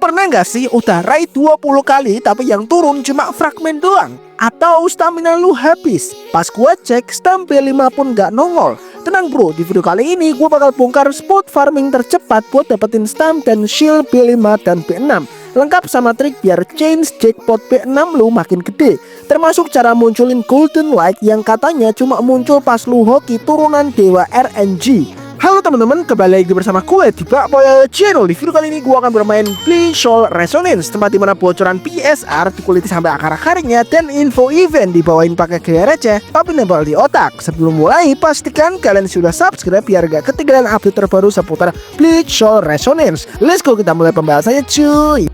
pernah nggak sih udah raid 20 kali tapi yang turun cuma fragmen doang? Atau stamina lu habis? Pas gua cek stam B5 pun nggak nongol. Tenang bro, di video kali ini gua bakal bongkar spot farming tercepat buat dapetin stam dan shield B5 dan B6. Lengkap sama trik biar change jackpot B6 lu makin gede. Termasuk cara munculin golden light yang katanya cuma muncul pas lu hoki turunan dewa RNG. Halo teman-teman, kembali lagi bersama gue di Bakpoil Channel. Di video kali ini gue akan bermain Bleach Soul Resonance, tempat dimana bocoran PSR dikuliti sampai akar-akarnya dan info event dibawain pakai gaya receh tapi nempel di otak. Sebelum mulai, pastikan kalian sudah subscribe biar gak ketinggalan update terbaru seputar Bleach Soul Resonance. Let's go, kita mulai pembahasannya cuy.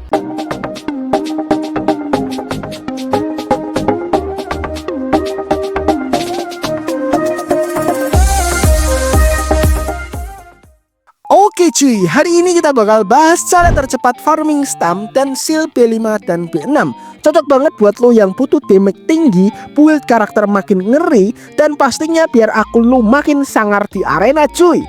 Oke cuy, hari ini kita bakal bahas cara tercepat farming stam dan shield B5 dan B6. Cocok banget buat lo yang butuh damage tinggi, build karakter makin ngeri, dan pastinya biar akun lo makin sangar di arena cuy.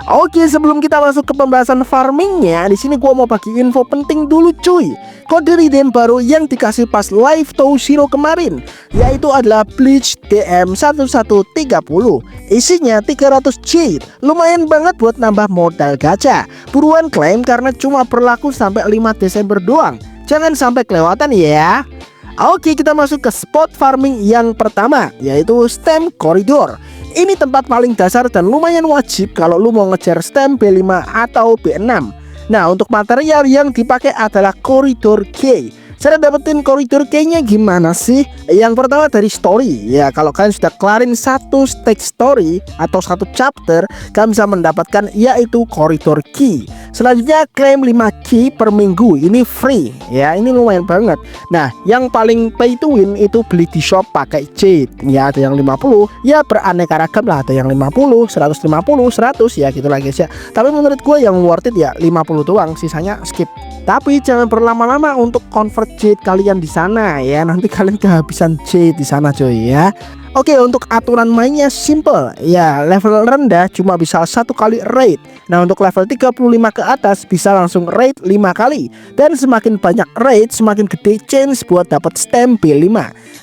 Oke, sebelum kita masuk ke pembahasan farmingnya, di sini gua mau bagi info penting dulu cuy. Kode redeem baru yang dikasih pas live Toshiro kemarin, yaitu adalah Bleach DM1130. Isinya 300 jade, lumayan banget buat nambah modal gacha. Buruan klaim karena cuma berlaku sampai 5 Desember doang. Jangan sampai kelewatan ya. Oke, kita masuk ke spot farming yang pertama, yaitu stem koridor. Ini tempat paling dasar dan lumayan wajib kalau lu mau ngejar stem B5 atau B6. Nah, untuk material yang dipakai adalah koridor K. Cara dapetin koridor K-nya gimana sih? Yang pertama dari story. Ya, kalau kalian sudah kelarin satu stage story atau satu chapter, kalian bisa mendapatkan yaitu koridor key. Selanjutnya klaim 5 key per minggu. Ini free. Ya, ini lumayan banget. Nah, yang paling pay to win itu beli di shop pakai jade. Ya, ada yang 50. Ya, beraneka ragam lah. Ada yang 50, 150, 100 ya gitu lah guys ya. Tapi menurut gue yang worth it ya 50 doang. Sisanya skip. Tapi jangan berlama-lama untuk convert jade kalian di sana ya. Nanti kalian kehabisan jade di sana coy ya. Oke, untuk aturan mainnya simple. Ya, level rendah cuma bisa 1 kali raid. Nah, untuk level 35 ke atas bisa langsung raid 5 kali. Dan semakin banyak raid, semakin gede chance buat dapat stem B5.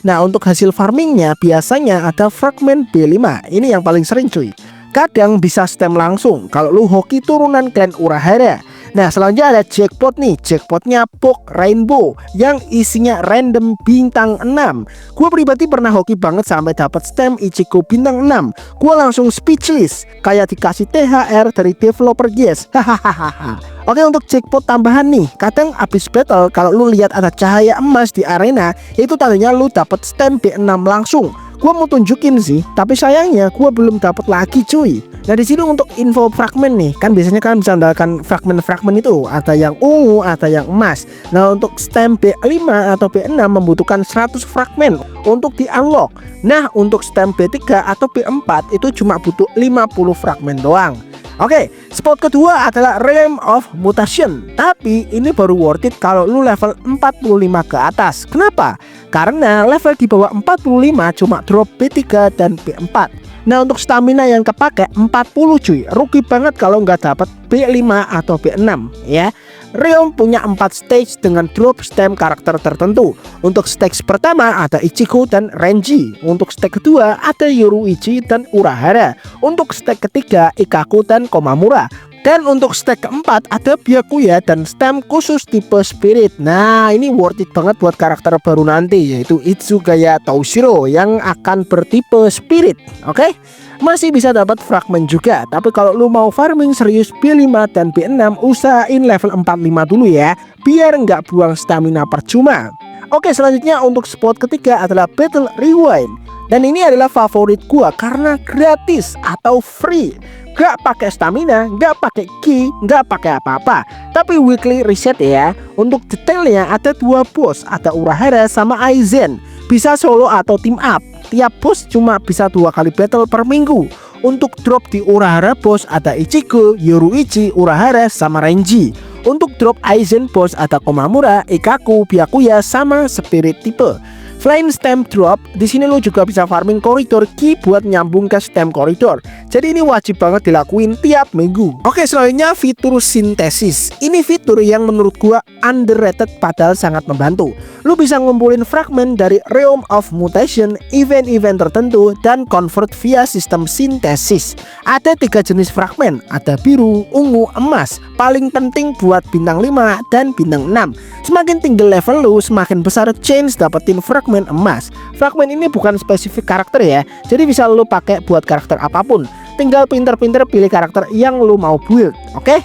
Nah, untuk hasil farmingnya biasanya ada fragmen B5. Ini yang paling sering cuy. Kadang bisa stem langsung kalau lu hoki turunan clan Urahara. Nah, selanjutnya ada jackpot nih. Jackpotnya Pok Rainbow yang isinya random bintang 6. Gue pribadi pernah hoki banget sampai dapat stem Ichigo bintang 6. Gue langsung speechless, kayak dikasih THR dari developer guys. Hahaha. Oke, untuk jackpot tambahan nih. Kadang abis battle kalau lu lihat ada cahaya emas di arena, itu tandanya lu dapat stem B6 langsung. Gua mau tunjukin sih, tapi sayangnya gua belum dapat lagi cuy. Nah, di sini untuk info fragmen nih, kan biasanya kalian bisa mendapatkan fragmen-fragmen itu, ada yang ungu, ada yang emas. Nah, untuk stem B5 atau B6 membutuhkan 100 fragmen untuk di unlock. Nah, untuk stem B3 atau B4 itu cuma butuh 50 fragmen doang. Oke, spot kedua adalah Realm of Mutation. Tapi ini baru worth it kalau lu level 45 ke atas. Kenapa? Karena level di bawah 45 cuma drop B3 dan B4. Nah, untuk stamina yang kepake 40 cuy. Rugi banget kalau nggak dapat B5 atau B6 ya. Realm punya 4 stage dengan drop stem karakter tertentu. Untuk stage pertama ada Ichigo dan Renji. Untuk stage kedua ada Yoruichi dan Urahara. Untuk stage ketiga Ikkaku dan Komamura. Dan untuk stage keempat ada Byakuya dan stem khusus tipe spirit. Nah, ini worth it banget buat karakter baru nanti, yaitu Itsugaya Toshiro yang akan bertipe spirit. Oke? Masih bisa dapat fragmen juga. Tapi kalau lu mau farming serius B5 dan B6, usahain level 45 dulu ya, biar nggak buang stamina percuma. Oke, selanjutnya untuk spot ketiga adalah Battle Rewind. Dan ini adalah favorit gua karena gratis atau free. Gak pakai stamina, gak pakai ki, gak pakai apa-apa. Tapi weekly reset ya. Untuk detailnya ada 2 bos, ada Urahara sama Aizen. Bisa solo atau team up. Tiap bos cuma bisa 2 kali battle per minggu. Untuk drop di Urahara bos ada Ichigo, Yoruichi, Urahara sama Renji. Untuk drop Aizen bos ada Komamura, Ikkaku, Byakuya sama spirit tipe. Selain stem drop, di sini lo juga bisa farming koridor key buat nyambung ke stem koridor. Jadi ini wajib banget dilakuin tiap minggu. Oke, selanjutnya fitur sintesis. Ini fitur yang menurut gua underrated padahal sangat membantu. Lu bisa ngumpulin fragmen dari Realm of Mutation, event-event tertentu, dan convert via sistem sintesis. Ada 3 jenis fragmen, ada biru, ungu, emas. Paling penting buat bintang 5 dan bintang 6. Semakin tinggi level lu, semakin besar chance dapetin fragmen emas. Fragmen ini bukan spesifik karakter ya, jadi bisa lu pakai buat karakter apapun. Tinggal pinter-pinter pilih karakter yang lu mau build, oke?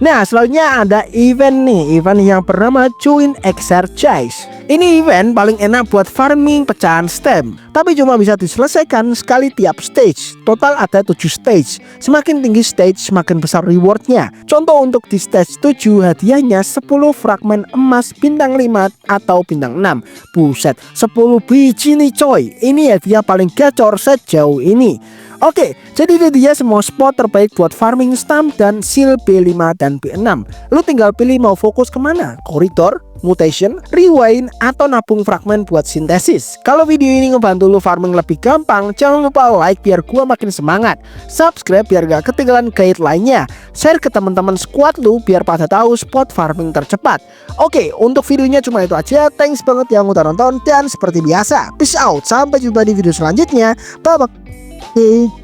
Nah, selanjutnya ada event nih, event yang bernama Join Exercise. Ini event paling enak buat farming pecahan stem, tapi cuma bisa diselesaikan sekali tiap stage. Total ada 7 stage. Semakin tinggi stage, semakin besar rewardnya. Contoh untuk di stage 7, hadiahnya 10 fragmen emas bintang 5 atau bintang 6. Buset, 10 biji nih coy. Ini hadiah paling gacor sejauh ini. Oke, jadi ini dia semua spot terbaik buat farming stamp dan seal B5 dan B6. Lu tinggal pilih mau fokus kemana, koridor, mutation, rewind, atau nabung fragmen buat sintesis. Kalau video ini ngebantu lu farming lebih gampang, jangan lupa like biar gua makin semangat, subscribe biar gak ketinggalan guide lainnya, share ke teman-teman squad lu biar pada tahu spot farming tercepat. Oke, untuk videonya cuma itu aja. Thanks banget yang udah nonton, dan seperti biasa, peace out, sampai jumpa di video selanjutnya. Bye bye.